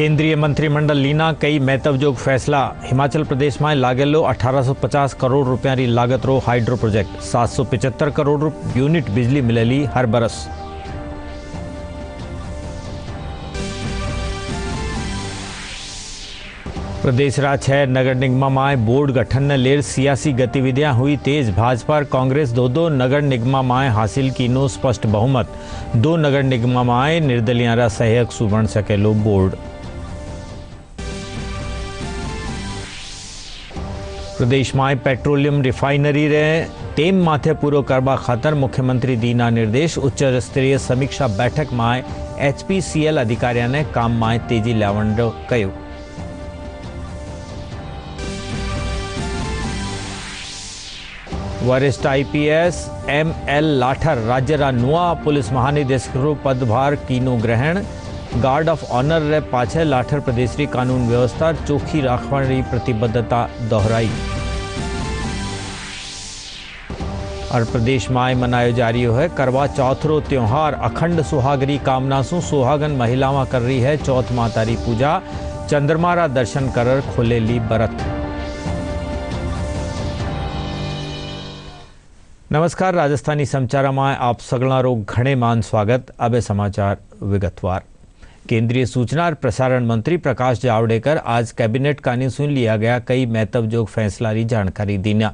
केंद्रीय मंत्रिमंडल लीना कई महत्वजोग फैसला। हिमाचल प्रदेश में लागेलो 1850 करोड़ रुपयानी लागत रो हाइड्रो प्रोजेक्ट 775 करोड़ यूनिट बिजली मिलेली हर बरस। प्रदेश रा 6 नगर निगम में बोर्ड गठन ने लेर सियासी गतिविधियां हुई तेज। भाजपा और कांग्रेस दो नगर निगम में हासिल कीनो स्पष्ट बहुमत। 2 नगर निगम में निर्दलिया रा सहयोग सु बन सकेलो बोर्ड। प्रदेश में पेट्रोलियम रिफाइनरी रे टेम माथे पूरो करवा खातर मुख्यमंत्री दीना निर्देश। उच्च स्तरीय समीक्षा बैठक में HPCL अधिकारियों ने काम में तेजी लावण कह्यु। वरिष्ठ IPS ML लाठर राज्य रा नुआ पुलिस महानिदेशक रो पदभार कीनो ग्रहण। गार्ड ऑफ ऑनर रे पाछे लाठर प्रदेश री कानून व्यवस्था चोखी राखवानी प्रतिबद्धता दोहराई। और प्रदेश में मनायो जा रही है करवा चौथ रो त्योहार। अखंड सुहागरी कामना सु सुहागन महिलावां कर रही है चौथ माता री पूजा। चंद्रमा रा दर्शन कर खोलेली बरत। नमस्कार, राजस्थानी समाचार में आप सगळारो घणे मान स्वागत। अब समाचार विगतवार। केंद्रीय सूचना और प्रसारण मंत्री प्रकाश जावड़ेकर आज कैबिनेट कानी सुन लिया गया कई महत्वजोग फैसला री जानकारी दीना।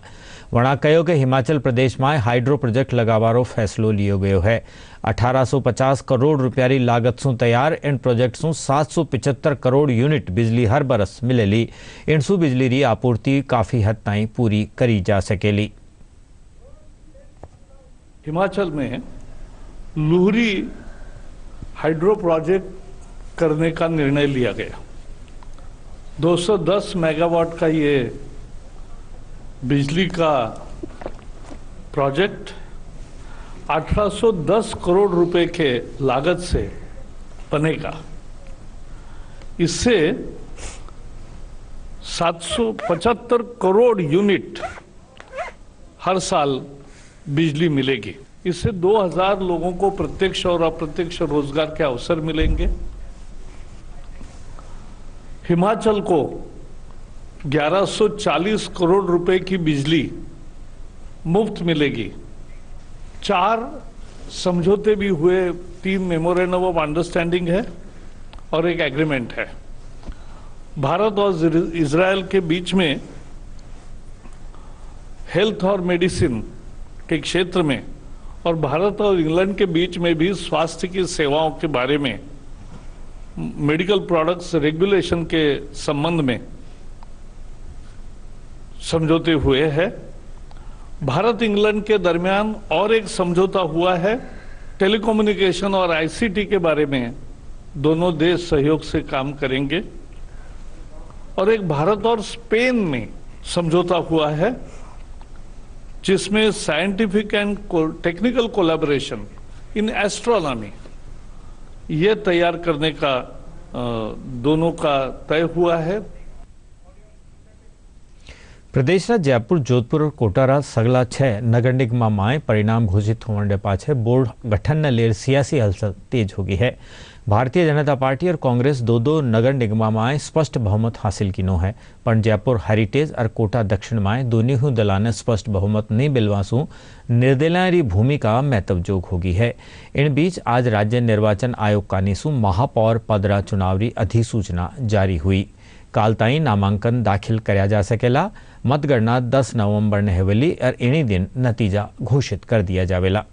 वणा कहो कि हिमाचल प्रदेश में हाइड्रो प्रोजेक्ट लगावारो फैसलो लियो गयो है। 1850 करोड़ रुपया री लागत सु तैयार इन प्रोजेक्ट सु 775 करोड़ यूनिट बिजली हर बरस मिलेली। इनसु बिजली री आपूर्ति काफी हद ताईं पूरी करी जा सकेली। हिमाचल में लुहरी हाइड्रो प्रोजेक्ट करने का निर्णय लिया गया। 210 मेगावाट का ये बिजली का प्रोजेक्ट 1810 करोड़ रुपए के लागत से बनेगा। इससे 775 करोड़ यूनिट हर साल बिजली मिलेगी। इससे 2000 लोगों को प्रत्यक्ष और अप्रत्यक्ष रोजगार के अवसर मिलेंगे। हिमाचल को 1140 करोड़ रुपए की बिजली मुफ्त मिलेगी। 4 समझौते भी हुए, 3 मेमोरेंडम ऑफ अंडरस्टैंडिंग है और एक एग्रीमेंट है। भारत और इजराइल के बीच में हेल्थ और मेडिसिन के क्षेत्र में और भारत और इंग्लैंड के बीच में भी स्वास्थ्य की सेवाओं के बारे में मेडिकल प्रोडक्ट्स रेगुलेशन के संबंध में समझौते हुए हैं। भारत इंग्लैंड के दरमियान और एक समझौता हुआ है टेलीकम्युनिकेशन और ICT के बारे में। दोनों देश सहयोग से काम करेंगे। और एक भारत और स्पेन में समझौता हुआ है जिसमें scientific and technical collaboration in astronomy ये तैयार करने का दोनों का तय हुआ है। प्रदेश रा जयपुर, जोधपुर और कोटा रा सगला 6 नगर निगम में परिणाम घोषित होने पाछे बोर्ड गठन ने लेर सियासी हलचल तेज हो गई है। भारतीय जनता पार्टी और कांग्रेस दो नगर निगम में स्पष्ट बहुमत हासिल किनो है, पर जयपुर हेरिटेज और कोटा दक्षिण में दोनों दलों ने स्पष्ट बहुमत नहीं मिलवासु निर्दलिया री भूमिका महत्वजोग होगी है। इन बीच आज राज्य निर्वाचन आयोग का निसु महापौर पदरा चुनाव री अधिसूचना जारी हुई। काल ताई नामांकन दाखिल कराया जा सकेला। मतगणना 10 नवंबर ने हेवेली और इन्हीं दिन नतीजा घोषित कर दिया जावेला।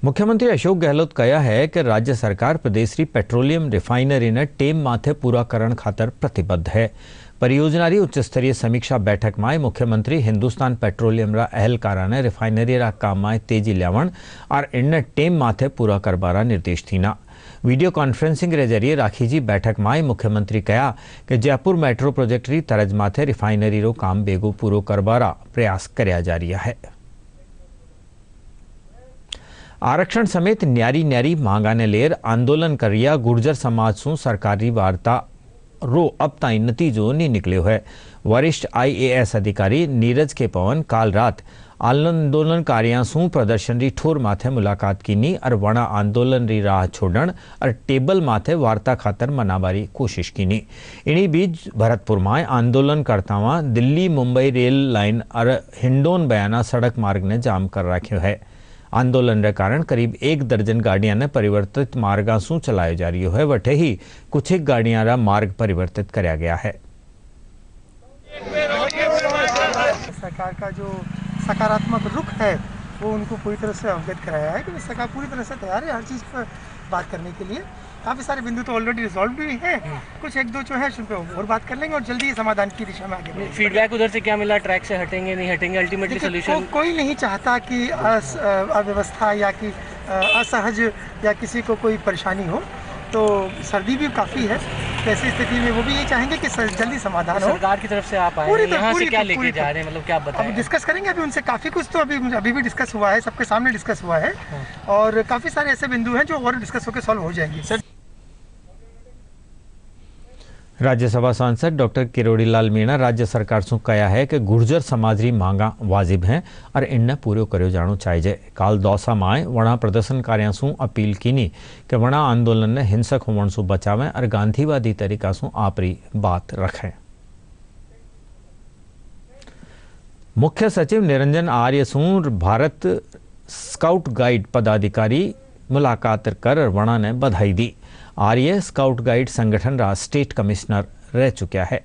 मुख्यमंत्री अशोक गहलोत कहा है कि राज्य सरकार प्रदेश की पेट्रोलियम रिफाइनरी ने टेम माथे पूरा करण खातर प्रतिबद्ध है। परियोजना री उच्च स्तरीय समीक्षा बैठक में मुख्यमंत्री हिंदुस्तान पेट्रोलियम रा अहलकारा ने रिफाइनरी रा काम में तेजी लावण और इनने टेम माथे पूरा करवारा निर्देश थीना। वीडियो कॉन्फ्रेंसिंग रे जरिए राखीजी बैठक में मुख्यमंत्री कहा कि जयपुर मेट्रो प्रोजेक्ट री तरज माथे रिफाइनरी रो काम बेगो पूरो करवारा प्रयास करया जा रहा है। आरक्षण समेत न्यारी न्यारी मांगा ने लेर आंदोलन करिया गुर्जर समाज सु सरकारी वार्ता रो अब ताई नतीजो नहीं निकलो है। वरिष्ठ IAS अधिकारी नीरज के पवन काल रात आंदोलनकारियों सूं प्रदर्शन री ठोर माथे मुलाकात कीनी और वणा आंदोलन री राह छोड़न और टेबल माथे वार्ता खातर मनाबारी कोशिश कीनी। इन्हीं बीच भरतपुर में आंदोलनकर्ताओं दिल्ली मुंबई रेल लाइन और हिंडोन बयाना सड़क मार्ग ने जाम कर रखो है। आंदोलन के कारण करीब 1 दर्जन गाड़ियां ने परिवर्तित मार्गों सूं चलायो जा रही है। वटे ही कुछ एक गाड़ियां रा मार्ग परिवर्तित कराया गया है। सरकार का जो सकारात्मक रुख है वो उनको पूरी तरह से अवगत कराया है कि सरकार पूरी तरह से तैयार है हर चीज़ पर बात करने के लिए। काफ़ी सारे बिंदु तो ऑलरेडी रिजॉल्व भी हैं, कुछ एक दो जो है उन पर और बात कर लेंगे और जल्दी ही समाधान की दिशा में आगे बढ़ेंगे। फीडबैक उधर से क्या मिला, ट्रैक से हटेंगे नहीं हटेंगे, अल्टीमेटली सोल्यूशन? कोई नहीं चाहता कि अव्यवस्था या कि असहज या किसी को कोई परेशानी हो। तो सर्दी भी काफ़ी है, ऐसी स्थिति में वो भी यही चाहेंगे कि जल्दी समाधान हो। सरकार की तरफ से आप आए हैं, यहाँ से क्या लेके जा रहे हैं, मतलब क्या बताएं? अब डिस्कस करेंगे, अभी उनसे काफ़ी कुछ तो अभी भी डिस्कस हुआ है, सबके सामने डिस्कस हुआ है और काफ़ी सारे ऐसे बिंदु हैं जो और डिस्कस होकर सॉल्व हो जाएंगे। राज्यसभा सांसद डॉक्टर किरोड़ी लाल मीणा राज्य सरकार से कहा है कि गुर्जर समाज री मांगा वाजिब हैं और इन्हें पूरो करो जानो चाहिए। काल दौसा में वणा प्रदर्शनकारियों से अपील कीनी कि वणा आंदोलन ने हिंसक होने से बचावें और गांधीवादी तरीका से आपरी बात रखें। मुख्य सचिव निरंजन आर्य से भारत स्काउट गाइड पदाधिकारी मुलाकात कर वणा ने बधाई दी। आर्य स्काउट गाइड संगठन रा स्टेट कमिश्नर रह चुका है।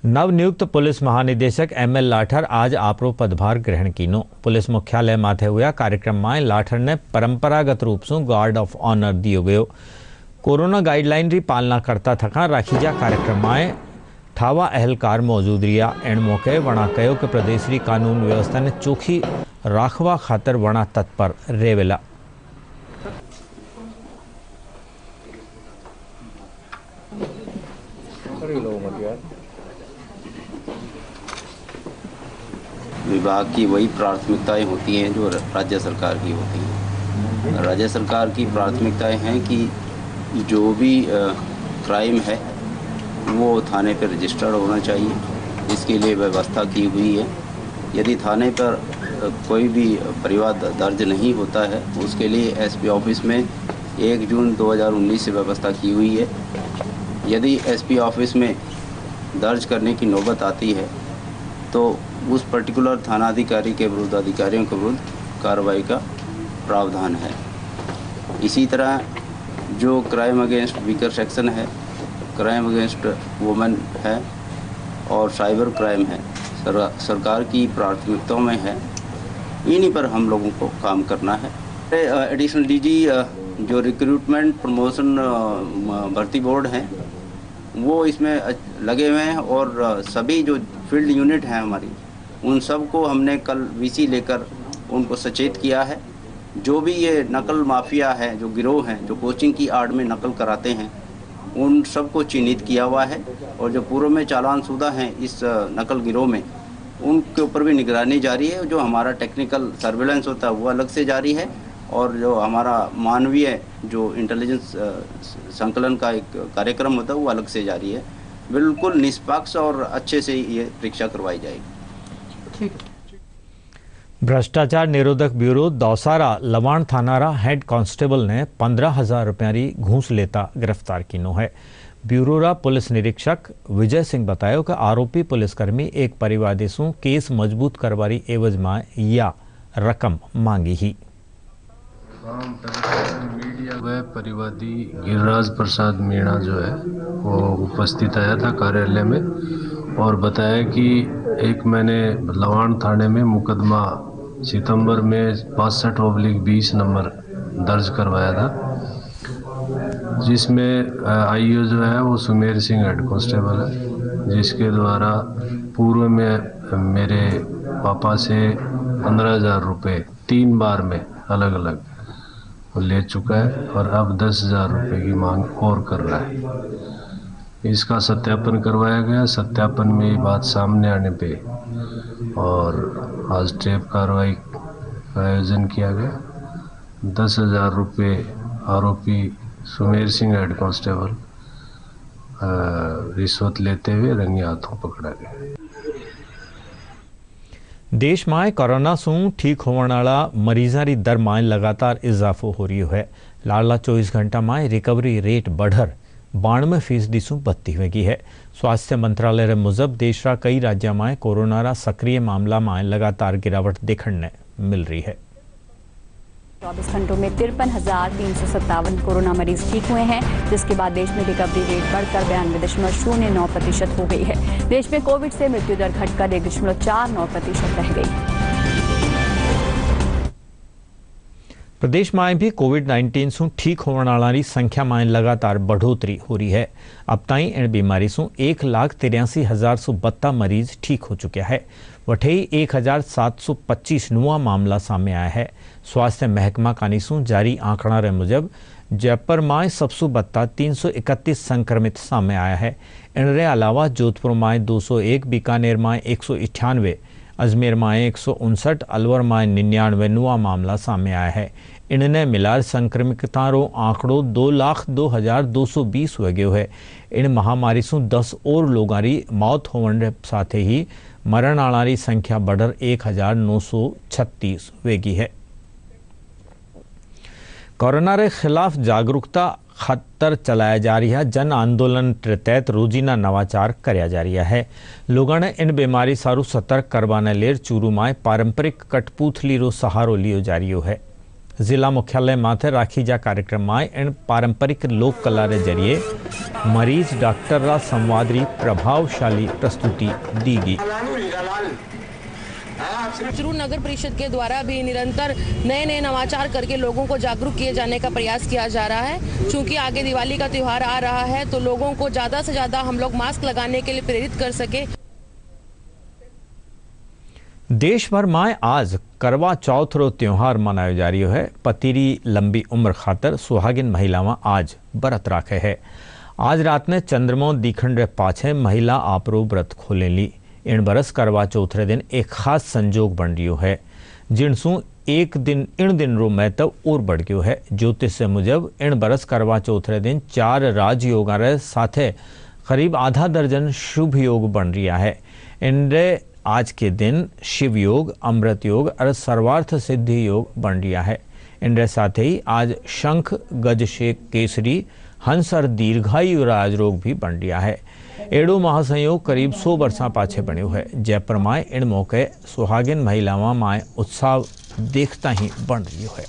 नवनियुक्त पुलिस महानिदेशक ML लाठर आज आपरो पदभार ग्रहण कीनो। पुलिस मुख्यालय माथे हुआ कार्यक्रम में लाठर ने परंपरागत रूप से गार्ड ऑफ ऑनर दियो गयो। कोरोना गाइडलाइन री पालना करता थका राखीजा कार्यक्रम में ठावा अहलकार मौजूद रिया। एण मौके वणा कहो कि प्रदेश री कानून व्यवस्था ने चोखी राखवा खातर वणा तत्पर रेवेला। विभाग की वही प्राथमिकताएं होती हैं जो राज्य सरकार की होती हैं। राज्य सरकार की प्राथमिकताएं हैं कि जो भी क्राइम है वो थाने पर रजिस्टर्ड होना चाहिए, इसके लिए व्यवस्था की हुई है। यदि थाने पर कोई भी परिवाद दर्ज नहीं होता है उसके लिए SP ऑफिस में 1 जून 2019 से व्यवस्था की हुई है। यदि SP ऑफिस में दर्ज करने की नौबत आती है तो उस पर्टिकुलर थानाधिकारी के विरुद्ध, अधिकारियों के विरुद्ध कार्रवाई का प्रावधान है। इसी तरह जो क्राइम अगेंस्ट वीकर सेक्शन है, क्राइम अगेंस्ट वुमेन है और साइबर क्राइम है, सरकार की प्राथमिकताओं में है। इन्हीं पर हम लोगों को काम करना है। एडिशनल DG जो रिक्रूटमेंट प्रमोशन भर्ती बोर्ड हैं वो इसमें लगे हुए हैं और सभी जो फील्ड यूनिट हैं हमारी उन सब को हमने कल VC लेकर उनको सचेत किया है। जो भी ये नकल माफिया है, जो गिरोह हैं जो कोचिंग की आड़ में नकल कराते हैं, उन सब को चिन्हित किया हुआ है और जो पूर्व में चालान शुदा हैं इस नकल गिरोह में उनके ऊपर भी निगरानी जारी है। जो हमारा टेक्निकल सर्वेलेंस होता है वो अलग से जारी है और जो हमारा मानवीय जो इंटेलिजेंस संकलन का एक कार्यक्रम होता है वो अलग से जारी है। बिल्कुल निष्पक्ष और अच्छे से ये परीक्षा करवाई जाएगी। भ्रष्टाचार निरोधक ब्यूरो दौसारा लवाण थानारा हेड कांस्टेबल ने 15,000 रुपया री घूस लेता गिरफ्तार कीनो है। ब्यूरो रा पुलिस निरीक्षक विजय सिंह बतायो कि आरोपी पुलिसकर्मी एक परिवादी से केस मजबूत करवारी एवज में या रकम मांगी ही। वह परिवादी गिरिराज प्रसाद मीणा जो है वो उपस्थित आया था कार्यालय में और बताया कि एक मैंने लवाण थाने में मुकदमा सितंबर में 65/20 नंबर दर्ज करवाया था, जिसमें IO जो है वो सुमेर सिंह हेड कांस्टेबल है, जिसके द्वारा पूर्व में मेरे पापा से 15,000 रुपये 3 बार में अलग अलग ले चुका है और अब 10,000 रुपये की मांग और कर रहा है। इसका सत्यापन करवाया गया। सत्यापन में ये बात सामने आने पे और आज टेप कार्रवाई का आयोजन किया गया। 10,000 रुपये आरोपी सुमेर सिंह हेड कांस्टेबल रिश्वत लेते हुए रंगे हाथों पकड़ा गया। देश में कोरोना से ठीक होने वाला मरीजों की दर में लगातार इजाफो हो रही है। लाडला 24 घंटा में रिकवरी रेट बढ़र 92% से बत्ती वेगी है। स्वास्थ्य मंत्रालय के मुजब देश का कई राज्यों में कोरोना रा सक्रिय मामला में लगातार गिरावट देखने मिल रही है। 24 घंटों में 53,357 कोरोना मरीज ठीक हुए हैं, जिसके बाद देश में रिकवरी रेट बढ़कर 92.09% हो गई है। देश में कोविड से मृत्यु दर घटकर 1.49% रह गई। प्रदेश में भी कोविड-19 से ठीक होने वाली संख्या में लगातार बढ़ोतरी हो रही है। अब ताईं इन बीमारी से 1,83,172 मरीज ठीक हो चुके हैं। वठे 1,725 नुआ मामला सामने आया है। स्वास्थ्य महकमा कानीसू जारी आंकड़ा रे मुजब जयपुर में सबसे बत्ता 331 संक्रमित सामने आया है। इनके अलावा जोधपुर में 201, बीकानेर में 198, अजमेर में 159, अलवर में 99 नुआ मामला सामने आया है। इनने मिलार संक्रमितों रो आंकड़ो 2,02,220 हो गयो है। इन महामारी से 10 और लोगों की मौत होने साथ ही मरण वाली संख्या बढ़कर 1,936 वेगी है। कोरोना के खिलाफ जागरूकता खातर चलाया जा रही है जन आंदोलन के तहत रोजीना नवाचार कराया जा रहा है। लोगों ने इन बीमारी सारू सतर्क करवाने लेर चूरू में पारंपरिक कठपुतली रो सहारो लियो जा रही है। जिला मुख्यालय माथे राखी जा कार्यक्रम में इन पारंपरिक लोक कला के जरिए मरीज डॉक्टर रा संवादी प्रभावशाली प्रस्तुति दी गई। चूरू नगर परिषद के द्वारा भी निरंतर नए नवाचार करके लोगों को जागरूक किए जाने का प्रयास किया जा रहा है। चूंकि आगे दिवाली का त्यौहार आ रहा है तो लोगों को ज्यादा से ज्यादा हम लोग मास्क लगाने के लिए प्रेरित कर सके। देश भर में आज करवा चौथ रो त्योहार मनाया जा रही है। पति री लंबी उम्र खातर सुहागिन महिलावां आज व्रत राखे है। आज रात ने चंद्रमा दिखण रे पाछे महिला आपरो व्रत खोले ली। इन बरस करवा चौथ रे दिन एक खास संजोग बन रियो है, जिनसू एक दिन इन दिन रो महत्व और बढ़ गयो है। ज्योतिष मुजब इन बरस करवा चौथ रे दिन 4 राजयोगा रे साथे करीब आधा दर्जन शुभ योग बन रिया है। इनरे आज के दिन शिव योग, अमृत योग और सर्वार्थ सिद्धि योग बन रिया है। इनरे साथ ही आज शंख, गजशेक, केसरी, हंस और दीर्घायु राजरोग भी बन रिया है। एडो महासंयोग करीब 100 वर्षा पाछे बन्यो है। जयपुर में इन मौके सुहागिन महिलावां में उत्साह देखता ही बन रही है।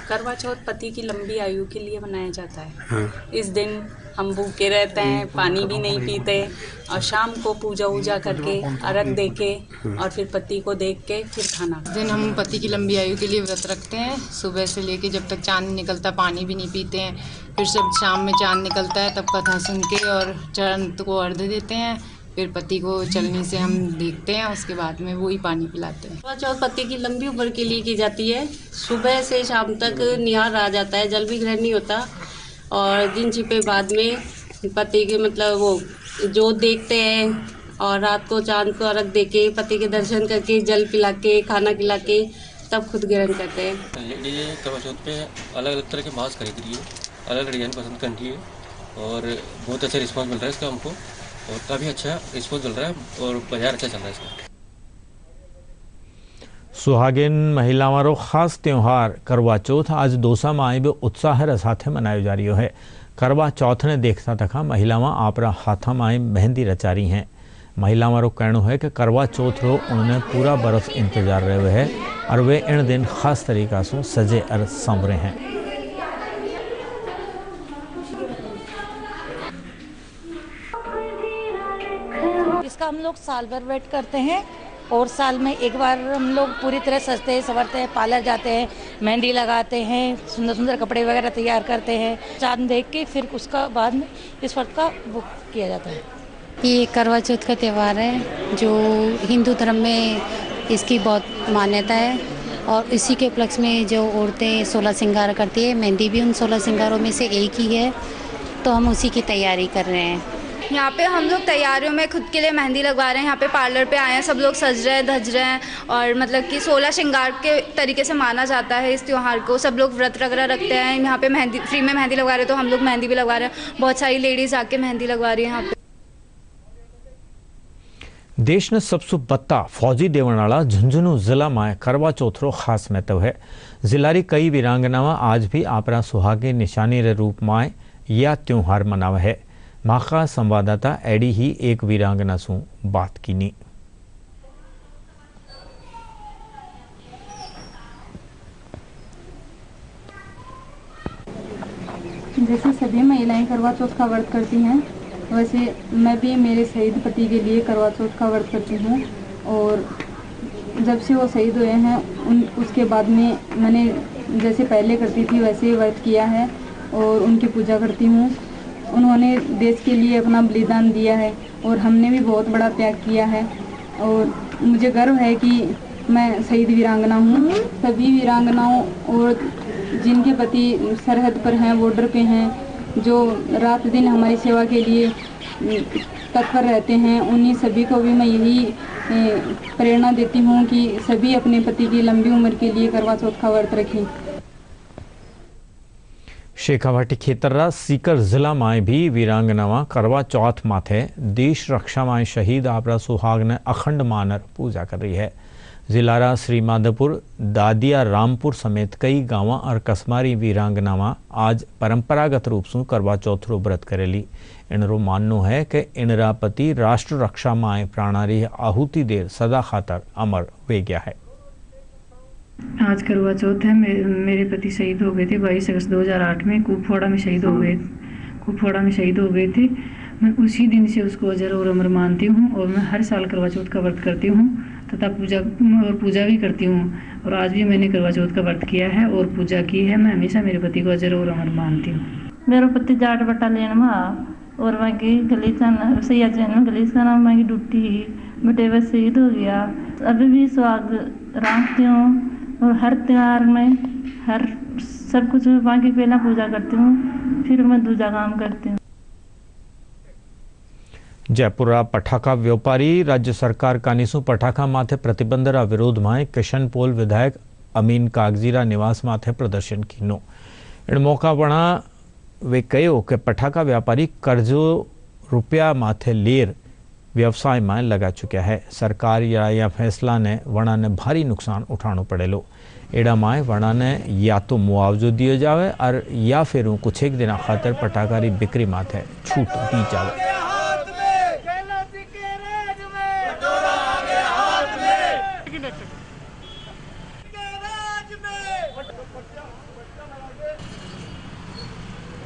करवा चौथ पति की लंबी आयु के लिए मनाया जाता है। इस दिन हम भूखे रहते हैं, पानी भी नहीं पीते और शाम को पूजा वूजा करके अर्घ दे के और फिर पति को देख के फिर खाना। इस दिन हम पति की लंबी आयु के लिए व्रत रखते हैं। सुबह से लेके जब तक चांद निकलता पानी भी नहीं पीते हैं। फिर जब शाम में चांद निकलता है तब कथा सुन के और चरण को अर्घ देते हैं। फिर पति को चलनी से हम देखते हैं, उसके बाद में वही पानी पिलाते हैं। करवा चौथ पति की लंबी उम्र के लिए की जाती है। सुबह से शाम तक निहार रहा जाता है, जल भी ग्रहण नहीं होता और दिन छिपे बाद में पति के मतलब वो जो देखते हैं और रात को चांद को अर्घ दे के पति के दर्शन करके जल पिला के खाना खिला के तब खुद ग्रहण करते हैं। लेडी करवा चौथ पे अलग अलग तरह के मास्क खरीद रही है, अलग अलग डिजाइन पसंद कर रही है और बहुत अच्छा रिस्पॉन्स मिल रहा है इसका हमको और काफ़ी अच्छा रिस्पॉन्स मिल रहा है और बाजार अच्छा चल रहा है इसका। सुहागिन महिलावां रो खास त्यौहार करवा चौथ आज दोसा में भी उत्साह रे साथे मनायो जा रही है। करवा चौथ ने देखता तका महिलावां आपरा हाथा में मेहंदी रचा रही हैं। महिलावां रो कहना है कि करवा चौथ रो उन्हें पूरा बरस इंतजार रहे है और वे इन दिन खास तरीका से सजे और संवरे हैं। इसका हम लोग साल भर वेट करते हैं और साल में एक बार हम लोग पूरी तरह सजते हैं, संवरते हैं, पार्लर जाते हैं, मेहंदी लगाते हैं, सुंदर सुंदर कपड़े वगैरह तैयार करते हैं। चांद देख के फिर उसका बाद में इस व्रत का बुक किया जाता है। ये करवा चौथ का त्यौहार है जो हिंदू धर्म में इसकी बहुत मान्यता है और इसी के उपलक्ष्य में जो औरतें 16 श्रृंगार करती है, मेहंदी भी उन 16 श्रृंगारों में से एक ही है, तो हम उसी की तैयारी कर रहे हैं। यहाँ पे हम लोग तैयारियों में खुद के लिए मेहंदी लगवा रहे हैं। यहाँ पे पार्लर पे आए हैं, सब लोग सज रहे हैं, धज रहे हैं और मतलब कि 16 श्रृंगार के तरीके से माना जाता है इस त्यौहार को। सब लोग व्रत वगैरह रखते हैं। यहाँ पे मेहंदी फ्री में मेहंदी लगवा रहे हैं तो हम लोग मेहंदी भी लगवा रहे हैं। बहुत सारी लेडीज़ आके मेहंदी लगवा रही हैं यहाँ पे। देश ने सबसे बत्ता फौजी देवनाला झुंझुनू जिला में करवा चौथरो खास महत्व है। जिला री कई वीरांगनावा आज भी आपरा सुहागे निशानी रे रूप में यह त्योहार मनावा है। माखा संवाददाता एडी ही एक वीरांगना सु बात कीनी। जैसे सभी महिलाएं करवा चौथ का व्रत करती हैं, वैसे मैं भी मेरे शहीद पति के लिए करवा चौथ का व्रत करती हूँ। और जब से वो शहीद हुए हैं उसके बाद में मैंने जैसे पहले करती थी वैसे ही व्रत किया है और उनकी पूजा करती हूँ। उन्होंने देश के लिए अपना बलिदान दिया है और हमने भी बहुत बड़ा त्याग किया है और मुझे गर्व है कि मैं शहीद वीरांगना हूँ। सभी वीरांगनाओं और जिनके पति सरहद पर हैं, बॉर्डर पे हैं, जो रात दिन हमारी सेवा के लिए तत्पर रहते हैं, उन्हीं सभी को भी मैं यही प्रेरणा देती हूँ कि सभी अपने पति की लंबी उम्र के लिए करवा चौथ का व्रत रखें। शेखावाटी खेतर्रा सीकर जिला में भी वीरांगनावा करवा चौथ माथे देश रक्षा में शहीद आपरा सुहाग ने अखंड मानर पूजा कर रही है। जिलारा श्री माधोपुर, दादिया रामपुर समेत कई गाँव और कस्मारी वीरांगनावा आज परंपरागत रूप से करवा चौथरो व्रत करेली। इनरो माननो है कि इनरा पति राष्ट्र रक्षा में प्राणारी आहुति देर सदा खातर अमर वे गया है। आज करवा चौथ है। मेरे पति शहीद हो गए थे 22 अगस्त 2008 में कुपवाड़ा में शहीद हो गए थे। मैं उसी दिन से उसको अजर और अमर मानती हूँ और मैं हर साल करवा चौथ का व्रत करती हूँ तथा पूजा भी करती हूँ। और आज भी मैंने करवा चौथ का व्रत किया है और पूजा की है। मैं हमेशा मेरे पति को अजर और अमर मानती हूँ। मेरा पति जाट बटालियन में और मैं गलीचन सैयाचन गलीचन मैं ड्यूटी बेटे बस शहीद हो गया। अभी भी सुहाग रखती हूँ और हर त्यौहार में हर सब कुछ बाकी पहला पूजा करती हूँ, फिर मैं दूसरा काम करती हूँ। जयपुरा पटाखा व्यापारी राज्य सरकार कानीसु पटाखा माथे प्रतिबंधरा विरोध में किशनपोल विधायक अमीन कागजीरा निवास माथे प्रदर्शन कीनो। इन मौका वणा वे कहो कि पटाखा व्यापारी कर्जो रुपया माथे लेर व्यवसाय में लगा चुका है। सरकार या फैसला ने वणा ने भारी नुकसान उठाना पड़ेलो। एड़ा में वणा ने या तो मुआवजो दियो जावे और या फिर कुछ एक दिन खातर पटाखारी बिक्री माथे छूट दी जावे।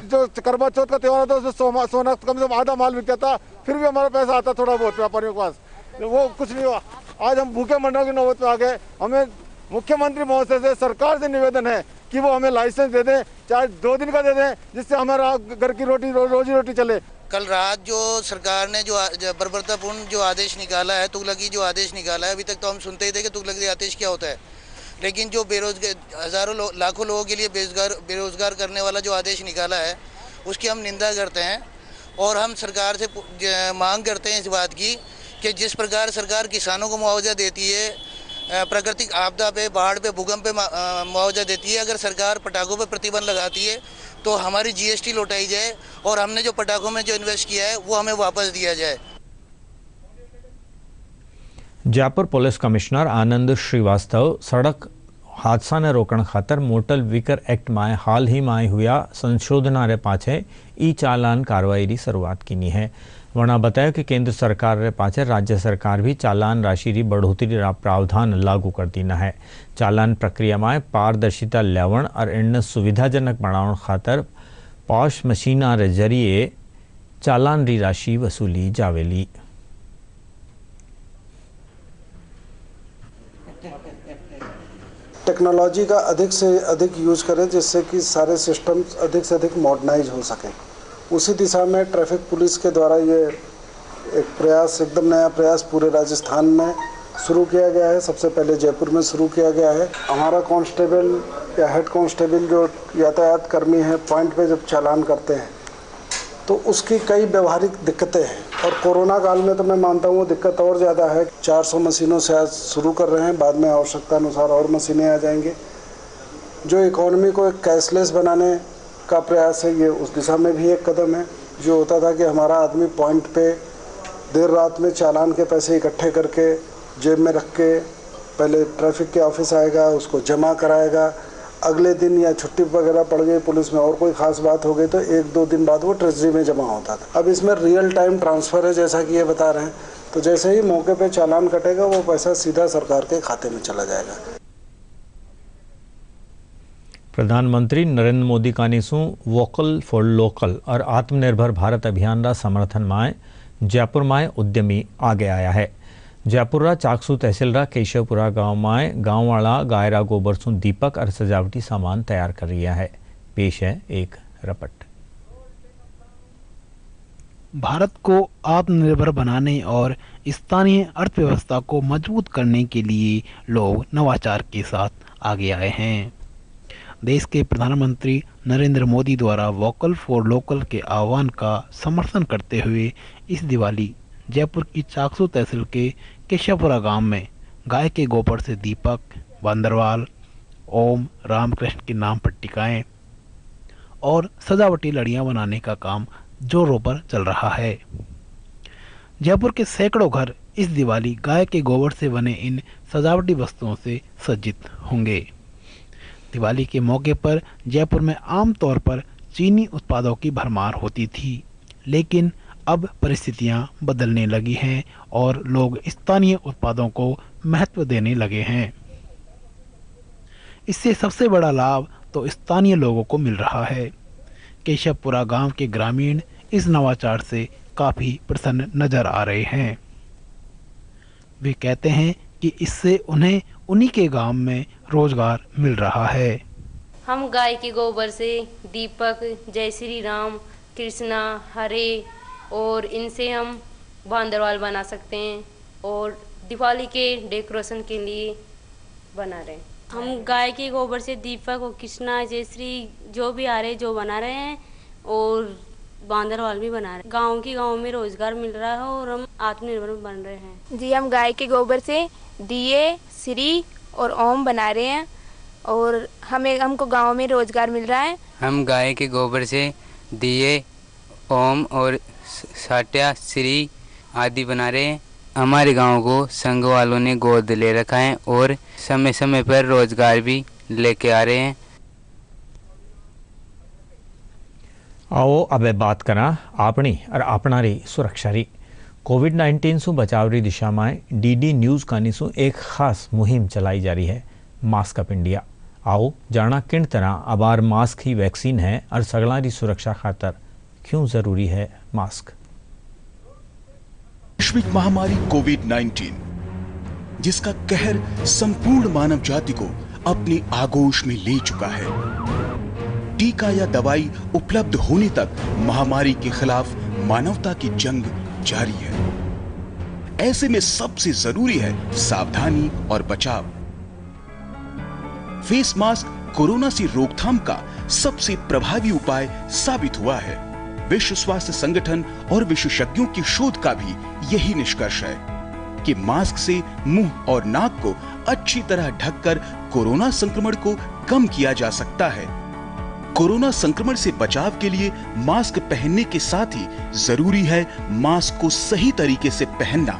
जो करवा चौथ का त्यौहार था उसमें सोना कम से कम आधा माल बिकता था, फिर भी हमारा पैसा आता थोड़ा बहुत व्यापारियों के पास। वो कुछ नहीं हुआ। आज हम भूखे मरने की नौबत पे आ गए। हमें मुख्यमंत्री महोदय से सरकार से निवेदन है कि वो हमें लाइसेंस दे दें, चाहे 2 दिन का दे दें, जिससे हमारा घर की रोजी रोटी चले। कल रात जो सरकार ने जो बर्बरतापूर्ण जो आदेश निकाला है, तुगलकी जो आदेश निकाला है, अभी तक तो हम सुनते ही थे कि तुगलकी आदेश क्या होता है, लेकिन जो बेरोजगार हजारों लाखों लोगों के लिए बेरोजगार करने वाला जो आदेश निकाला है उसकी हम निंदा करते हैं। और हम सरकार से मांग करते हैं इस बात की कि जिस प्रकार सरकार किसानों को मुआवजा देती है, प्राकृतिक आपदा पे, बाढ़ पे, भूकंप पे मुआवजा देती है, अगर सरकार पटाखों पे प्रतिबंध लगाती है तो हमारी जीएसटी लौटाई जाए और हमने जो पटाखों में जो इन्वेस्ट किया है वो हमें वापस दिया जाए। जयपुर पुलिस कमिश्नर आनंद श्रीवास्तव सड़क हादसा ने रोकण खातर मोटर व्हीकल एक्ट में हाल ही में हुआ संशोधन रे पाछे ई चालान कार्रवाई की शुरुआत की है। वरना बताया कि केंद्र सरकार रे पाछे राज्य सरकार भी चालान राशि री बढ़ोतरी रा प्रावधान लागू कर दी है। चालान प्रक्रिया में पारदर्शिता लावण और इनने सुविधाजनक बनावण खातर पॉश मशीना रे जरिए चालान री राशि वसूली जावेली। टेक्नोलॉजी का अधिक से अधिक यूज करें जिससे कि सारे सिस्टम्स अधिक से अधिक मॉडर्नाइज हो सकें। उसी दिशा में ट्रैफिक पुलिस के द्वारा ये एक प्रयास, एकदम नया प्रयास पूरे राजस्थान में शुरू किया गया है। सबसे पहले जयपुर में शुरू किया गया है। हमारा कांस्टेबल या हेड कांस्टेबल जो यातायात कर्मी है, पॉइंट पे जब चालान करते हैं तो उसकी कई व्यवहारिक दिक्कतें हैं और कोरोना काल में तो मैं मानता हूँ वो दिक्कत और ज़्यादा है। 400 मशीनों से आज शुरू कर रहे हैं, बाद में आवश्यकता अनुसार और मशीनें आ जाएंगे। जो इकोनॉमी को एक कैशलेस बनाने का प्रयास है, ये उस दिशा में भी एक कदम है। जो होता था कि हमारा आदमी पॉइंट पे देर रात में चालान के पैसे इकट्ठे करके जेब में रख के पहले ट्रैफिक के ऑफिस आएगा, उसको जमा कराएगा, अगले दिन या छुट्टी वगैरह पड़ गई पुलिस में और कोई खास बात हो गई तो 1-2 दिन बाद वो ट्रेजरी में जमा होता था। अब इसमें रियल टाइम ट्रांसफ़र है, जैसा कि ये बता रहे हैं, तो जैसे ही मौके पे चालान कटेगा वो पैसा सीधा सरकार के खाते में चला जाएगा। प्रधानमंत्री नरेंद्र मोदी कानीसू वोकल फॉर लोकल और आत्मनिर्भर भारत अभियान रा समर्थन माए जयपुर माए उद्यमी आगे आया है। जयपुर रा चाकसू तहसील रा केशवपुरा गांव माए गांव वाला गायरा गोबर सु दीपक और सजावटी सामान तैयार कर रहा है। पेश है एक रपट। भारत को आत्मनिर्भर बनाने और स्थानीय अर्थव्यवस्था को मजबूत करने के लिए लोग नवाचार के साथ आगे आए हैं। देश के प्रधानमंत्री नरेंद्र मोदी द्वारा वोकल फॉर लोकल के आह्वान का समर्थन करते हुए इस दिवाली जयपुर की चाकसू तहसील के केशवपुरा गांव में गाय के गोबर से दीपक, बंदरवाल, ओम, रामकृष्ण के नाम पर टिकाएं और सजावटी लड़ियां बनाने का काम जोरों पर चल रहा है। जयपुर के सैकड़ों घर इस दिवाली गाय के गोबर से बने इन सजावटी वस्तुओं से सज्जित होंगे। दिवाली के मौके पर जयपुर में आमतौर पर चीनी उत्पादों की भरमार होती थी, लेकिन अब परिस्थितियां बदलने लगी हैं और लोग स्थानीय उत्पादों को महत्व देने लगे हैं। इससे सबसे बड़ा लाभ तो स्थानीय लोगों को मिल रहा है। केशवपुरा गांव के ग्रामीण इस नवाचार से काफ़ी प्रसन्न नजर आ रहे हैं। वे कहते हैं कि इससे उन्हें उन्हीं के गांव में रोजगार मिल रहा है। हम गाय के गोबर से दीपक, जय श्री राम, कृष्णा, हरे और इनसे हम बांदरवाल बना सकते हैं और दिवाली के डेकोरेशन के लिए बना रहे हैं। हम गाय के गोबर से दीपक और कृष्णा, जय श्री जो भी आ रहे जो बना रहे हैं और बांदरवाल भी बना रहे हैं। गांव में रोजगार मिल रहा है और हम आत्मनिर्भर बन रहे हैं। जी, हम गाय के गोबर से दिए, श्री और ओम बना रहे हैं और हमको गांव में रोजगार मिल रहा है। हम गाय के गोबर से दिए, ओम और साट्या, श्री आदि बना रहे हैं। हमारे गांव को संघ वालों ने गोद ले रखा है और समय समय पर रोजगार भी लेके आ रहे हैं। आओ अब बात करा अपनी और अपनारी सुरक्षा री। कोविड-19 से बचाव री दिशा में डीडी न्यूज़ कानीसू एक खास मुहिम चलाई जा रही है, मास्क अप इंडिया। आओ जाना किन तरह अबार मास्क ही वैक्सीन है और सगला री सुरक्षा खातर क्यों जरूरी है मास्क। वैश्विक महामारी कोविड-19 जिसका कहर संपूर्ण मानव जाति को अपनी आगोश में ले चुका है। टीका या दवाई उपलब्ध होने तक महामारी के खिलाफ मानवता की जंग जारी है। ऐसे में सबसे जरूरी है सावधानी और बचाव। फेस मास्क कोरोना से रोकथाम का सबसे प्रभावी उपाय साबित हुआ है। विश्व स्वास्थ्य संगठन और विशेषज्ञों की शोध का भी यही निष्कर्ष है कि मास्क से मुंह और नाक को अच्छी तरह ढककर कोरोना संक्रमण को कम किया जा सकता है। कोरोना संक्रमण से बचाव के लिए मास्क पहनने के साथ ही जरूरी है मास्क को सही तरीके से पहनना।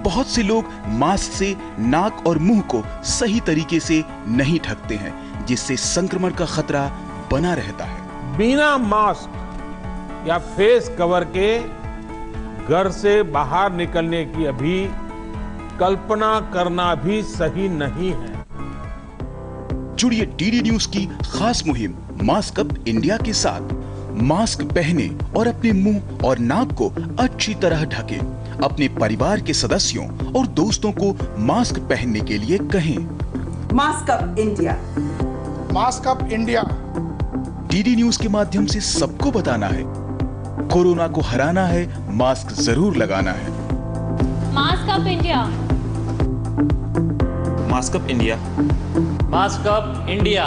बहुत से लोग मास्क से नाक और मुंह को सही तरीके से नहीं ढकते हैं, जिससे संक्रमण का खतरा बना रहता है। बिना मास्क या फेस कवर के घर से बाहर निकलने की अभी कल्पना करना भी सही नहीं है। जुड़िए डीडी न्यूज की खास मुहिम मास्क अप इंडिया के साथ। मास्क पहने और अपने मुंह और नाक को अच्छी तरह ढके। अपने परिवार के सदस्यों और दोस्तों को मास्क पहनने के लिए कहें। Mask up India, mask up India. DD news के माध्यम से सबको बताना है, कोरोना को हराना है, मास्क जरूर लगाना है। Mask up India, mask up India, mask up India.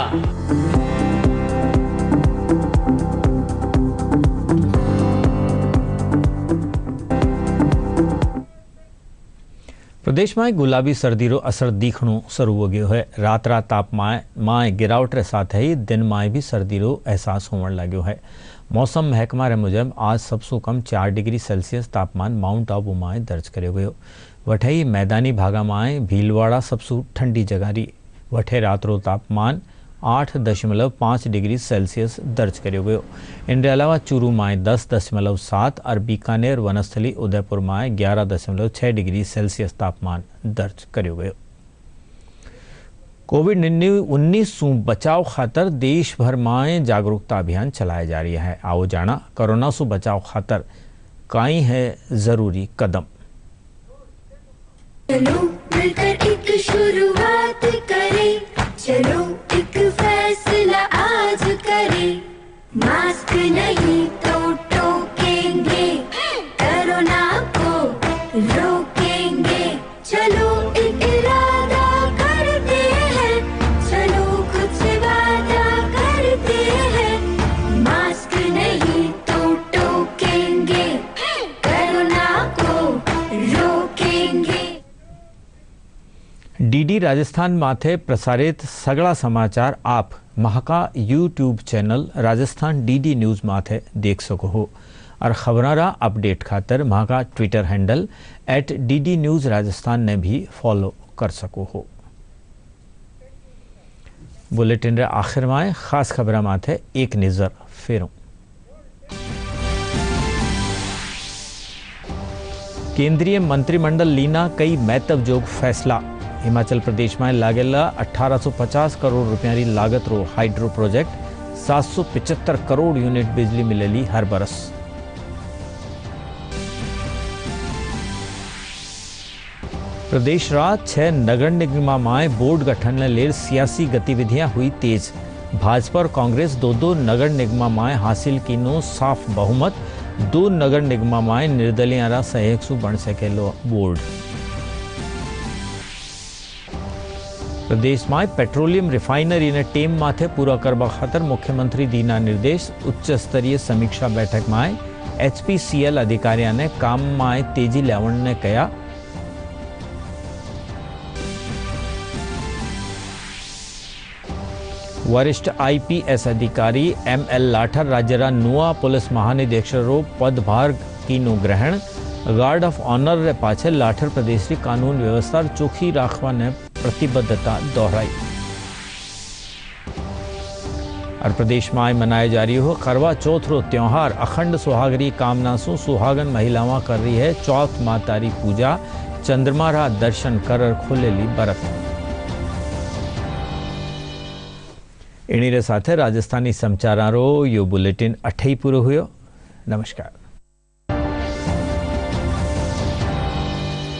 प्रदेश में गुलाबी सर्दीरो असर दीखणो शुरू हो गयो है। रात तापमान गिरावट रे साथ ही दिन में भी सर्दीरो एहसास होने लग्यो है। मौसम महकमा रे मुजब आज सबसे कम 4 डिग्री सेल्सियस तापमान माउंट आबू में दर्ज करो गयो। वठई मैदानी भागा में भीलवाड़ा सबसे ठंडी जगह रही। वठे रात रो तापमान 8.5 डिग्री सेल्सियस दर्ज करो गयो। इनके अलावा चूरू में 10.7 और बीकानेर वनस्थली उदयपुर में 11.6 डिग्री सेल्सियस तापमान दर्ज करो गयो। कोविड-19 से बचाव खातर देश भर में जागरूकता अभियान चलाया जा रही है। आओ जाना कोरोना से बचाव खातर काई है जरूरी कदम। चलो मिलकर एक शुरुआत करें, चलो एक फैसला आज करें, मास्क नहीं तो टोकेंगे, कोरोना को रोकेंगे, चलो एक इरादा करते हैं, चलो कुछ वादा करते हैं, मास्क नहीं तो टोकेंगे, कोरोना को रोकेंगे। डीडी राजस्थान माथे प्रसारित सगला समाचार आप महाका YouTube channel Rajasthan DD news माथे देख सको हो और खबरारा अपडेट खातर महाका Twitter handle @DD news Rajasthan ने भी फॉलो कर सको हो। बुलेटिन रे आखिर में खास खबर माथे एक नज़र फेरों। केंद्रीय मंत्रिमंडल लीना कई महत्वजोग फैसला। हिमाचल प्रदेश में लागेला 1850 करोड़ रुपया की लागत रो हाइड्रो प्रोजेक्ट 775 करोड़ यूनिट बिजली मिलेली हर बरस। प्रदेश रात 6 नगर निगम में बोर्ड गठन ले सियासी गतिविधियां हुई तेज। भाजपा और कांग्रेस दो नगर निगम में हासिल कीनो साफ बहुमत। 2 नगर निगम में निर्दलीय सहयोग से बन सकेलो बोर्ड। प्रदेश में पेट्रोलियम रिफाइनरी ने टेम माथे पूरा करवा खातर मुख्यमंत्री दीना निर्देश। उच्च स्तरीय समीक्षा बैठक में HPCL अधिकारियों ने काम में तेजी लावण ने कहा। वरिष्ठ IPS अधिकारी ML लाठर राज्यरा नुआ पुलिस महानिदेशक पदभार कीनो ग्रहण। गार्ड ऑफ ऑनर रे पाछे लाठर प्रदेश की कानून व्यवस्था चोखी राखवा ने प्रतिबद्धता दोहराई। और प्रदेश में मनाया जा रही हो करवा चौथ रो त्योहार। अखंड सुहागरी कामना सु सुहागन महिलावां कर रही है चौथ मातारी पूजा। चंद्रमा रा दर्शन कर खोलेली बरत। इन्हीं रे साथे राजस्थानी समाचारों यो बुलेटिन अठई पूरो हुयो। नमस्कार।